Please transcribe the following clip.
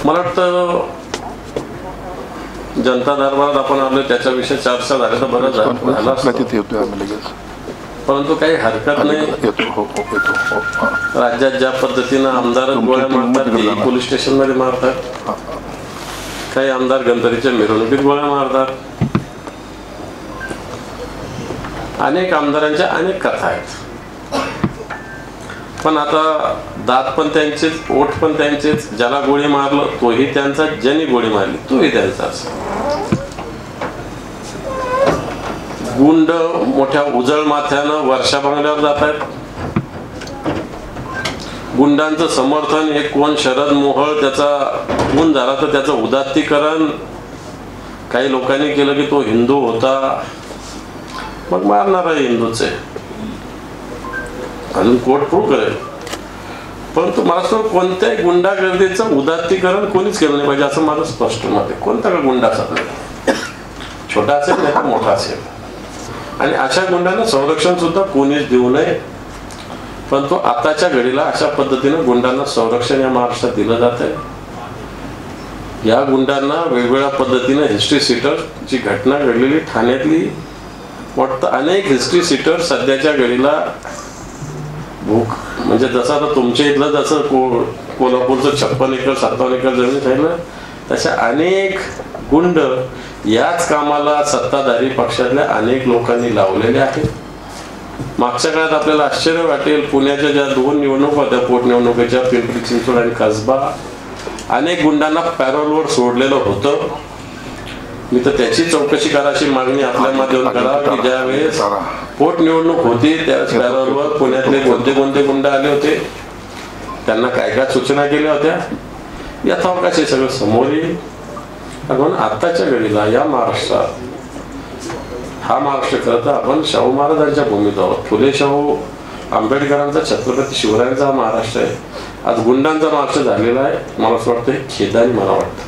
मला वाटतं जनता दरबारात आपण आलो त्याच्याविषयी चर्चा झाली तर बरं झालं असतं. परंतु काही हरकत नाही. राज्यात ज्या पद्धतीनं आमदार गोळ्या मारतात ते पोलीस स्टेशन मध्ये मारतात, काही आमदार गणपतीच्या मिरवणुकीत गोळ्या मारतात. अनेक आमदारांच्या अनेक कथा आहेत. पण आता दात पण त्यांचेच, ओठ पण त्यांचेच. ज्याला गोळी मारलं तोही त्यांचा, ज्यांनी गोळी मारली तोही त्यांचाच. गुंड मोठ्या उजळ माथ्यानं वर्षा बंगल्यावर जात आहेत. गुंडांचं समर्थन हे कोण शरद मोहोळ त्याचा खून झाला तर त्याचं उदात्तीकरण काही लोकांनी केलं की तो हिंदू होता, मग मारणार आहे हिंदूच आहे, अजून कोर्ट प्रूव्ह करेल. परंतु मला असं कोणत्याही गुंडागर्दीचं उदात्तीकरण कोणीच केलं नाही पाहिजे असं माझं स्पष्ट मत आहे. कोणता का गुंडा असेल, छोटा असेल नाही तर मोठा असेल, आणि अशा गुंडांना संरक्षण सुद्धा कोणीच देऊ नये. परंतु आताच्या घडीला अशा पद्धतीनं गुंडांना संरक्षण या महाराष्ट्रात दिलं जात आहे. या गुंडांना वेगवेगळ्या पद्धतीनं हिस्ट्री सीटर जी घटना घडलेली ठाण्यातली, वाटतं अनेक हिस्ट्री सीटर सध्याच्या घडीला भूक म्हणजे जसं आता तुमच्या इथलं जसं कोल्हापूरचं 56 एकर 57 एकर जमीन आहे तशा अनेक गुंड याच कामाला सत्ताधारी पक्षातल्या अनेक लोकांनी लावलेले आहेत. मागच्या काळात आपल्याला आश्चर्य वाटेल, पुण्याच्या ज्या 2 निवडणुका होत्या पोटनिवडणुकीच्या, पिंपरी चिंचवड आणि कसबा, अनेक गुंडांना पॅरोलवर सोडलेलं होतं. मी तर त्याची चौकशी करायची मागणी आपल्या माध्यमातून करा की ज्या वेळेस पोटनिवडणूक होती त्यावेळेस पॅरोलवर पुण्यातले कोणते कोणते गुंड आले होते, त्यांना काय काय सूचना केल्या होत्या, यथावकाश हे सगळं समोर येईल. कारण आत्ताच्या घडीला या महाराष्ट्रात, हा महाराष्ट्र खरं तर आपण शाहू महाराजांच्या भूमीत आहोत. फुले शाहू आंबेडकरांचा, छत्रपती शिवरायांचा हा महाराष्ट्र आहे. आज गुंडांचा महाराष्ट्र झालेला आहे. मला असं वाटतं खेदानी मला वाटतं.